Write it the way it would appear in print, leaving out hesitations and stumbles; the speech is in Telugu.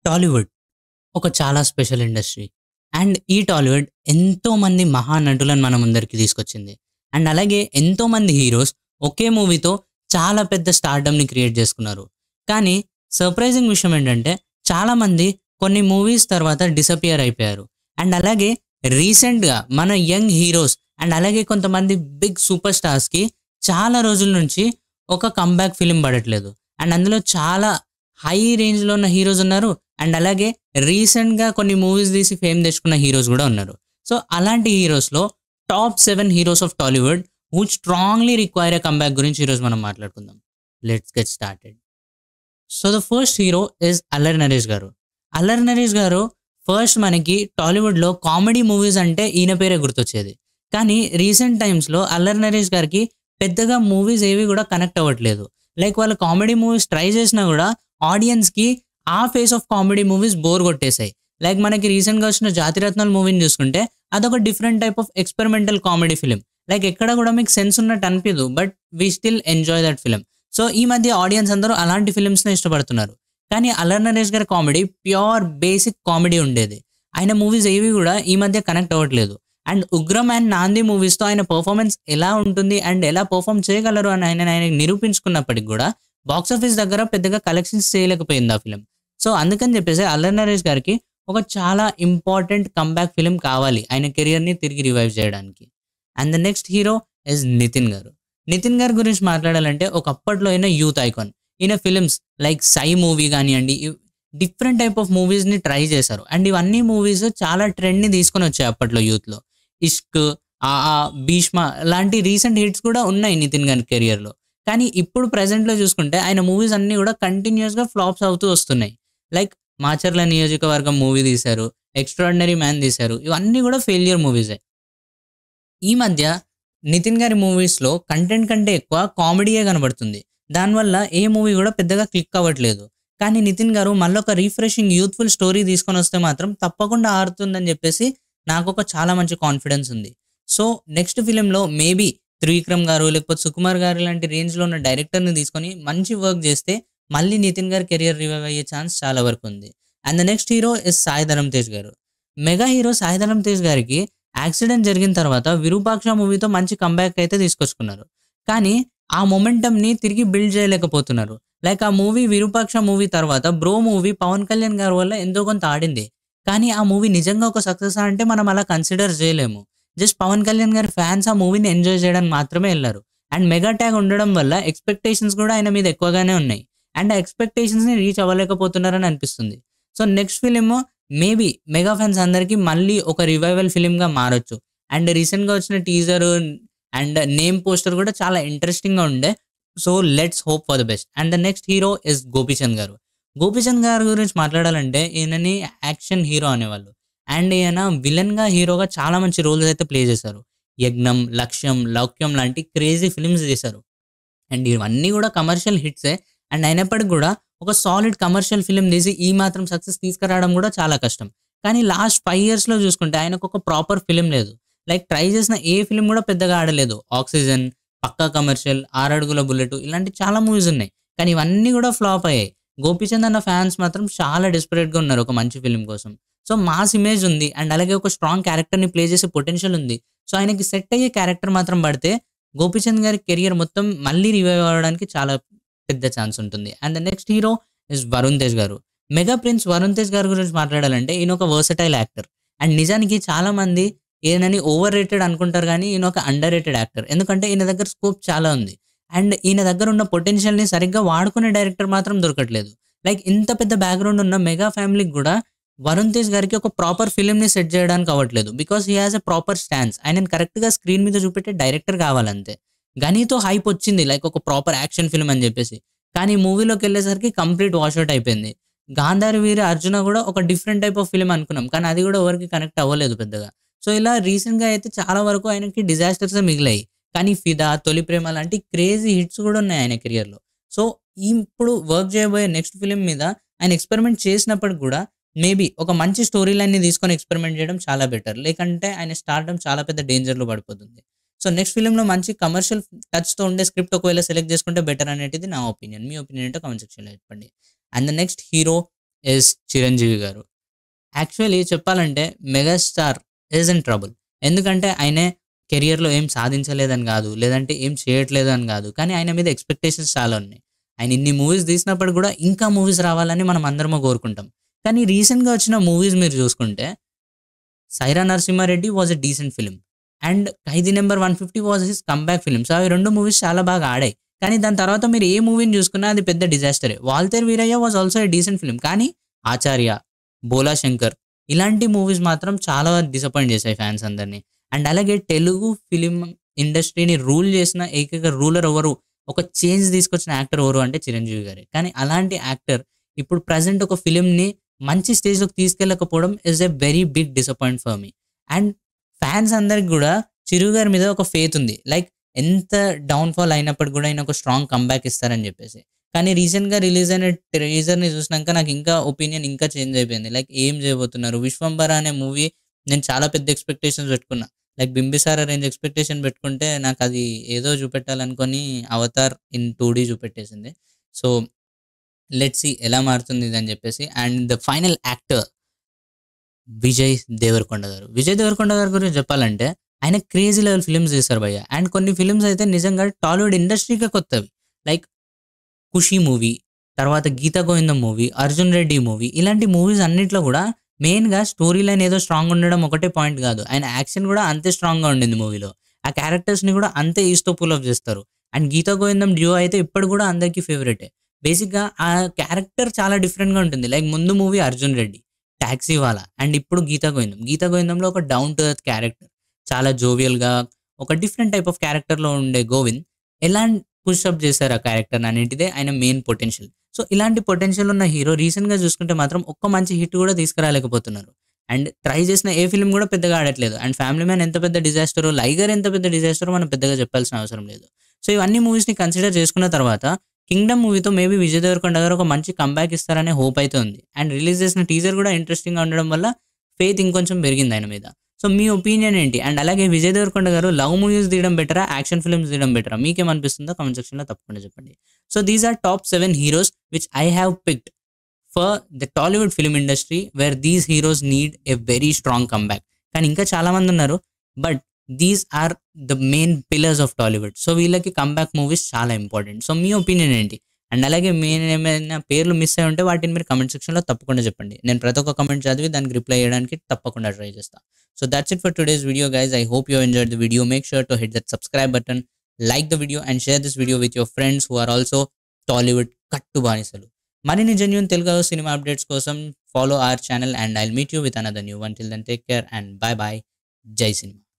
టాలీవుడ్ ఒక చాలా స్పెషల్ ఇండస్ట్రీ. అండ్ ఈ టాలీవుడ్ ఎంతోమంది మహానటులను మన ముందరికి తీసుకొచ్చింది. అండ్ అలాగే ఎంతోమంది హీరోస్ ఒకే మూవీతో చాలా పెద్ద స్టార్డమ్‌ని క్రియేట్ చేసుకున్నారు. కానీ సర్ప్రైజింగ్ విషయం ఏంటంటే చాలామంది కొన్ని మూవీస్ తర్వాత డిసపియర్ అయిపోయారు. అండ్ అలాగే రీసెంట్‌గా మన యంగ్ హీరోస్ అండ్ అలాగే కొంతమంది బిగ్ సూపర్ స్టార్స్‌కి చాలా రోజుల నుంచి ఒక కమ్‌బ్యాక్ ఫిల్మ్ పడట్లేదు. అండ్ అందులో చాలా హై రేంజ్‌లో ఉన్న హీరోస్ ఉన్నారు. అండ్ అలాగే రీసెంట్‌గా కొన్ని మూవీస్ తీసి ఫేమ్ తెచ్చుకున్న హీరోస్ గూడా ఉన్నారు. సో, అలాంటి హీరోస్‌లో top 7 heroes of Tollywood who strongly require a comeback గురించి ఈరోజు మనం మాట్లాడుకుందాం. Let's get started. So, the first hero is Allari Naresh గారు. అల్లరి నరేష్ గారు ఫస్ట్ మనకి టాలీవుడ్‌లో కామెడీ మూవీస్ అంటే ఈయన పేరే గుర్తొచ్చేది. కానీ రీసెంట్ టైమ్స్‌లో అల్లరి నరేష్ గారికి పెద్దగా మూవీస్ ఏవి గూడా కనెక్ట్ అవ్వట్లేదు. లైక్ వాళ్ళు కామెడీ మూవీస్ ట్రై చేసినా గూడా ఆడియన్స్‌కి ఆ face of comedy movies bore కొట్టేసాయి. లైక్ మనకి రీసెంట్‌గా వచ్చిన 'జాతిరత్నాలు' మూవీని చూసుకుంటే అదొక different type of experimental comedy film. Like ఎక్కడ గూడా మీకు సెన్స్ ఉన్నట్టు అనిపియదు. But we still enjoy that film. So, ఈ మధ్య ఆడియన్స్ అందరూ అలాంటి ఫిల్మ్స్‌నే ఇష్టపడుతున్నారు. కానీ అల్లరి నరేష్ గారి కామెడీ ప్యూర్ బేసిక్ కామెడీ ఉండేది. ఆయన మూవీస్ ఏవి గూడా ఈ మధ్య కనెక్ట్ అవ్వట్లేదు. అండ్ 'ఉగ్రం' అండ్ 'నాంది' మూవీస్‌తో ఆయన పెర్ఫార్మన్స్ ఎలా ఉంటుంది అండ్ ఎలా పెర్ఫార్మ్ చేయగలరు అని ఆయన నిరూపించుకున్నప్పటికి గూడా బాక్స్ ఆఫీస్ దగ్గర పెద్దగా కలెక్షన్స్ చేయలేకపోయింది ఆ ఫిల్మ్. సో, అందుకని చెప్పేసి అల్లరి నరేష్ గారికి ఒక చాలా ఇంపార్టెంట్ కమ్‌బ్యాక్ ఫిల్మ్ కావాలి ఆయన కెరియర్‌ని తిరిగి రివైవ్ చేయడానికి. And the next hero is Nitin garu. Nitin గారి గురించి మాట్లాడాలంటే ఒకప్పట్లో ఈయన యూత్ ఐకాన్. ఈయన ఫిల్మ్స్ లైక్ 'సై' మూవీ గానియండి, డిఫరెంట్ టైప్ ఆఫ్ మూవీస్‌ని ట్రై చేశారు. అండ్ ఇవన్నీ మూవీస్ చాలా ట్రెండ్‌ని తీసుకొనొచ్చాయి అప్పట్లో యూత్‌లో. 'ఇష్క్', 'ఆఆ', 'భీష్మ' లాంటి రీసెంట్ హిట్స్ కూడా ఉన్నాయి నితిన్ గారి కెరియర్‌లో. కానీ ఇప్పుడు ప్రెజెంట్‌లో చూసుకుంటే ఆయన మూవీస్ అన్నీ కూడా కంటిన్యూయస్‌గా ఫ్లాప్స్ అవుతూ వస్తున్నాయి. లైక్ 'మాచర్ల నియోజకవర్గం' మూవీ తీశారు. 'ఎక్స్ట్రార్డినరీ మ్యాన్' తీశారు. ఇవన్నీ కూడా ఫెయిల్యూర్ మూవీసే. ఈ మధ్య నితిన్ గారి మూవీస్‌లో కంటెంట్ కంటే ఎక్కువ కామెడీయే కనబడుతుంది. దానివల్ల ఏ మూవీ కూడా పెద్దగా క్లిక్ అవ్వట్లేదు. కానీ నితిన్ గారు మళ్ళొక రిఫ్రెషింగ్ యూత్‌ఫుల్ స్టోరీ తీసుకొనొస్తే మాత్రం తప్పకుండా ఆరుతుందని చెప్పేసి నాకొక చాలా మంచి కాన్ఫిడెన్స్ ఉంది. సో, నెక్స్ట్ ఫిల్మ్‌లో మేబీ త్రివిక్రమ్ గారు లేకపోతే సుకుమార్ గారు లాంటి రేంజ్‌లో ఉన్న డైరెక్టర్‌ని తీసుకొని మంచి వర్క్ చేస్తే మళ్ళీ నితిన్ గారి కెరియర్ రివైవ్ అయ్యే ఛాన్స్ చాలా వరకు ఉంది. And the next hero is Sai Dharam Tej గారు. మెగా హీరో సాయి ధరమ్ తేజ్ గారికి యాక్సిడెంట్ జరిగిన తర్వాత 'విరూపాక్ష' మూవీతో మంచి కమ్‌బ్యాక్ అయితే తీసుకొచ్చుకున్నారు. కానీ ఆ మొమెంటమ్‌ని తిరిగి బిల్డ్ చేయలేకపోతున్నారు. లైక్ ఆ మూవీ 'విరూపాక్ష' మూవీ తర్వాత 'బ్రో' మూవీ పవన్ కళ్యాణ్ గారి వల్ల ఎంతో కొంత ఆడింది. కానీ ఆ మూవీ నిజంగా ఒక సక్సెసా అంటే మనం అలా కన్సిడర్ చేయలేము. జస్ట్ పవన్ కళ్యాణ్ గారి ఫ్యాన్స్ ఆ మూవీని ఎంజాయ్ చేయడానికి మాత్రమే ఎళ్లారు. అండ్ మెగా ట్యాగ్ ఉండడం వల్ల ఎక్స్‌పెక్టేషన్స్ కూడా ఆయన మీద ఎక్కువగానే ఉన్నాయి. అండ్ ఆ ఎక్స్‌పెక్టేషన్స్‌ని రీచ్ అవ్వలేకపోతున్నారని అనిపిస్తుంది. So, next film maybe mega fans అందరికి మళ్ళీ ఒక రివైవల్ ఫిల్మ్‌గా మారొచ్చు. అండ్ రీసెంట్‌గా వచ్చిన టీజర్ అండ్ నేమ్ పోస్టర్ కూడా చాలా ఇంట్రెస్టింగ్‌గా ఉండే. So, let's hope for the best. And the next hero is Gopichand గారు. గోపీచంద్ గారి గురించి మాట్లాడాలంటే ఈయనని యాక్షన్ హీరో అనేవాళ్ళు. అండ్ ఈయన విలన్‌గా, హీరోగా చాలా మంచి రోల్స్ అయితే ప్లే చేశారు. 'యజ్ఞం', 'లక్ష్యం', 'లౌక్యం' లాంటి క్రేజీ ఫిల్మ్స్ చేశారు. అండ్ ఇవన్నీ గూడా కమర్షియల్ హిట్సే. అండ్ అయినప్పటికి గూడా ఒక సాలిడ్ కమర్షియల్ ఫిల్మ్ తీసి ఈ మాత్రం సక్సెస్ తీసుకురావడం గూడా చాలా కష్టం. కానీ లాస్ట్ 5 ఇయర్స్‌లో చూసుకుంటే ఆయనకొక ప్రాపర్ ఫిల్మ్ లేదు. లైక్ ట్రై చేసిన ఏ ఫిల్మ్ గూడా పెద్దగా ఆడలేదు. 'ఆక్సిజన్', 'పక్కా కమర్షియల్', 'ఆరు అడుగుల బుల్లెట్' ఇలాంటి చాలా మూవీస్ ఉన్నాయి. కానీ ఇవన్నీ గూడా ఫ్లాప్ అయ్యాయి. గోపీచంద్ అన్న ఫ్యాన్స్ మాత్రం చాలా డెస్పరేట్‌గా ఉన్నారు ఒక మంచి ఫిల్మ్ కోసం. సో, మాస్ ఇమేజ్ ఉంది. అండ్ అలాగే ఒక స్ట్రాంగ్ క్యారెక్టర్‌ని ప్లే చేసే పొటెన్షియల్ ఉంది. సో, ఆయనకి సెట్ అయ్యే క్యారెక్టర్ మాత్రం పడితే గోపీచంద్ గారి కెరియర్ మొత్తం మళ్ళీ రివైవ్ అవ్వడానికి చాలా పెద్ద ఛాన్స్ ఉంటుంది. And the next hero is Varun Tej గారు. మెగా ప్రిన్స్ వరుణ్ తేజ్ గారి గురించి మాట్లాడాలంటే ఈయన ఒక వర్సటైల్ యాక్టర్. అండ్ నిజానికి చాలా మంది ఈయనని ఓవర్ రేటెడ్ అనుకుంటారు గానీ ఈయన ఒక అండర్ రేటెడ్ యాక్టర్. ఎందుకంటే ఈయన దగ్గర స్కోప్ చాలా ఉంది. అండ్ ఈయన దగ్గర ఉన్న పొటెన్షియల్‌ని సరిగ్గా వాడుకునే డైరెక్టర్ మాత్రం దొరకట్లేదు. లైక్ ఇంత పెద్ద బ్యాక్‌గ్రౌండ్ ఉన్న మెగా ఫ్యామిలీకి గూడా వరుణ్ తేజ్ గారికి ఒక ప్రాపర్ ఫిల్మ్‌ని సెట్ చేయడానికి అవ్వట్లేదు. Because he has a proper stance. ఆయనని కరెక్ట్‌గా స్క్రీన్ మీద చూపెట్టే డైరెక్టర్ కావాలంతే. 'గనీ'తో హైప్ వచ్చింది. లైక్ ఒక ప్రాపర్ యాక్షన్ ఫిల్మ్ అని చెప్పేసి. కానీ మూవీలోకెళ్ళేసరికి కంప్లీట్ వాష్ ఔట్ అయిపోయింది. 'గాంధారి వీర అర్జున' కూడా ఒక డిఫరెంట్ టైప్ ఆఫ్ ఫిల్మ్ అనుకున్నాం. కానీ అది కూడా ఎవరికీ కనెక్ట్ అవ్వలేదు పెద్దగా. సో, ఇలా రీసెంట్‌గా అయితే చాలా వరకు ఆయనకి డిజాస్టర్సే మిగిలాయి. కానీ 'ఫిదా', 'తొలి ప్రేమ' లాంటి క్రేజీ హిట్స్ కూడా ఉన్నాయి ఆయన కెరియర్‌లో. సో, ఇప్పుడు వర్క్ చేయబోయే నెక్స్ట్ ఫిల్మ్ మీద ఆయన ఎక్స్‌పెరిమెంట్ చేసినప్పటికి కూడా మేబీ ఒక మంచి స్టోరీ లైన్‌ని తీసుకొని ఎక్స్‌పెరిమెంట్ చేయడం చాలా బెటర్. లేకంటే ఆయన స్టార్డమ్ చాలా పెద్ద డేంజర్‌లో పడిపోతుంది. సో, నెక్స్ట్ ఫిల్మ్‌లో మంచి కమర్షియల్ టచ్‌తో ఉండే స్క్రిప్ట్ ఒకవేళ సెలెక్ట్ చేసుకుంటే బెటర్ అనేటిది నా ఒపీనియన్. మీ ఒపీనియన్ ఏంటో కామెంట్ సెక్షన్‌లో చెప్పండి. And the next hero is Chiranjeevi గారు. యాక్చువల్లీ చెప్పాలంటే మెగాస్టార్ ఈజ్ ఇన్ ట్రబుల్. ఎందుకంటే ఆయనే కెరియర్‌లో ఏం సాధించలేదని గాదు, లేదంటే ఏం చేయట్లేదు అని గాదు. కానీ ఆయన మీద ఎక్స్‌పెక్టేషన్స్ చాలా ఉన్నాయి. ఆయన ఇన్ని మూవీస్ తీసినప్పుడు గూడా ఇంకా మూవీస్ రావాలని మనం అందరము కోరుకుంటాం. కానీ రీసెంట్‌గా వచ్చిన మూవీస్ మీరు చూసుకుంటే 'Sye Raa Narasimha Reddy' was a decent film and 'Khaidi number 150' was his comeback film. So, అవి 2 మూవీస్ చాలా బాగా ఆడాయి. కానీ దాని తర్వాత మీరు ఏ మూవీని చూసుకున్నా అది పెద్ద డిజాస్టరే. 'Waltair Veerayya' was also a decent film. కానీ 'ఆచార్య', 'బోలా శంకర్' ఇలాంటి మూవీస్ మాత్రం చాలా డిసప్పాయింట్ చేశాయి ఫ్యాన్స్ అందరిని. అండ్ అలాగే తెలుగు ఫిల్మ్ ఇండస్ట్రీని రూల్ చేసిన ఏకైక రూలర్ ఎవరు? ఒక చేంజ్ తీసుకొచ్చిన యాక్టర్ ఎవరు అంటే చిరంజీవి గారే. కానీ అలాంటి యాక్టర్ ఇప్పుడు ప్రెజెంట్ ఒక ఫిల్మ్‌ని మంచి స్టేజ్‌లోకి తీసుకెళ్ళకపోవడం is a very big disappoint for me. And fans అందరికి గూడా చిరు గారి మీద ఒక ఫెయిత్ ఉంది. లైక్ ఎంత డౌన్‌ఫాల్ అయినప్పటికి గూడా ఆయన ఒక స్ట్రాంగ్ కమ్‌బ్యాక్ ఇస్తారని జెప్పేసి. కానీ రీసెంట్‌గా రిలీజ్ అయిన టీజర్‌ని చూసినాక నాకు ఇంకా ఒపీనియన్ ఇంకా చేంజ్ అయిపోయింది. లైక్ ఏం చేయబోతున్నారు? 'విశ్వంబర' అనే మూవీ నేను చాలా పెద్ద ఎక్స్‌పెక్టేషన్స్ పెట్టుకున్నా. లైక్ 'బింబిసార' రేంజ్ ఎక్స్‌పెక్టేషన్ పెట్టుకుంటే నాకది ఏదో చూపెట్టాలనుకోని 'అవతార్' ఇన్ 2డీ చూపెట్టేసింది. సో, లెట్స్ సీ ఎలా మారుతుంది ఇదని జెప్పేసి. And the final actor Vijay Deverakonda గారు. విజయ్ దేవరకొండ గారి గురించి చెప్పాలంటే ఆయన క్రేజీ లెవెల్ ఫిల్మ్స్ తీశారు భయ్య. అండ్ కొన్ని ఫిల్మ్స్ అయితే నిజంగా టాలీవుడ్ ఇండస్ట్రీకే కొత్తవి. లైక్ 'ఖుషి' మూవీ, తర్వాత 'గీత గోవిందం' మూవీ, 'అర్జున్ రెడ్డి' మూవీ ఇలాంటి మూవీస్ అన్నిట్లో కూడా మెయిన్‌గా స్టోరీ లైన్ ఏదో స్ట్రాంగ్ ఉండడం ఒకటే పాయింట్ కాదు. ఆయన యాక్షన్ కూడా అంతే స్ట్రాంగ్‌గా ఉండింది మూవీలో. ఆ క్యారెక్టర్స్‌ని కూడా అంతే ఈస్‌తో పుల్ ఆఫ్ చేస్తారు. అండ్ 'గీత గోవిందం' డ్యూ అయితే ఇప్పటికి కూడా అందరికీ ఫేవరెటే. బేసిక్‌గా ఆ క్యారెక్టర్ చాలా డిఫరెంట్‌గా ఉంటుంది. లైక్ ముందు movie 'Arjun Reddy', Taxiwaala and ఇప్పుడు 'గీత గోవిందం'. 'గీత గోవిందంలో' ఒక డౌన్ టు ఎర్త్ క్యారెక్టర్. చాలా జోవియల్‌గా ఒక డిఫరెంట్ టైప్ ఆఫ్ క్యారెక్టర్‌లో ఉండే గోవింద్ ఎలా పుష్ అప్ చేశారు ఆ క్యారెక్టర్‌ని అనేటిదే ఆయన మెయిన్ పొటెన్షియల్. సో, ఇలాంటి పొటెన్షియల్ ఉన్న హీరో రీసెంట్‌గా చూసుకుంటే మాత్రం ఒక్క మంచి హిట్ కూడా తీసుకురాలేకపోతున్నారు. అండ్ ట్రై చేసిన ఏ ఫిల్మ్ కూడా పెద్దగా ఆడట్లేదు. అండ్ 'ఫ్యామిలీ మ్యాన్' ఎంత పెద్ద డిజాస్టరో, 'లైగర్' ఎంత పెద్ద డిజాస్టరో మనం పెద్దగా చెప్పాల్సిన అవసరం లేదు. సో, ఇవన్నీ మూవీస్‌ని కన్సిడర్ చేసుకున్న తర్వాత 'కింగ్డమ్' మూవీతో మేబీ విజయ్ దేవరకొండ గారు ఒక మంచి కమ్‌బ్యాక్ ఇస్తారనే హోప్ అయితే ఉంది. అండ్ రిలీజ్ చేసిన టీజర్ కూడా ఇంట్రెస్టింగ్‌గా ఉండడం వల్ల ఫెయిత్ ఇంకొంచెం పెరిగింది ఆయన మీద. సో, మీ ఒపీనియన్ ఏంటి? అండ్ అలాగే విజయ్ దేవరకొండ గారు లవ్ మూవీస్ తీయడం బెటరా? యాక్షన్ ఫిల్మ్స్ తీయడం బెటరా? మీకేమనిపిస్తుందో కామెంట్ సెక్షన్‌లో తప్పకుండా చెప్పండి. So, these are top 7 heroes which I have picked for the Tollywood film industry where these heroes need a very strong comeback. కానీ ఇంకా చాలా మంది ఉన్నారు. But these are the main pillars of Tollywood. So, వీళ్ళకి కమ్‌బ్యాక్ మూవీస్ చాలా ఇంపార్టెంట్. సో, మీ ఒపీనియన్ ఏంటి? అండ్ అలాగే మీరేమైనా పేర్లు మిస్ అయ్యి ఉంటే వాటిని మీరు కామెంట్ సెక్షన్‌లో తప్పకుండా చెప్పండి. నేను ప్రతి ఒక్క కామెంట్ చదివి దానికి రిప్లై చేయడానికి తప్పకుండా ట్రై చేస్తా. So that's it for today's video, guys. I hope you have enjoyed the video. Make sure to hit that subscribe button, like the video and share this video with your friends who are also Tollywood Kattu Banisalu. Marini genuine Telugu cinema updates kosam follow our channel and I'll meet you with another new one. Till then, take care and bye bye. Jai Cinema.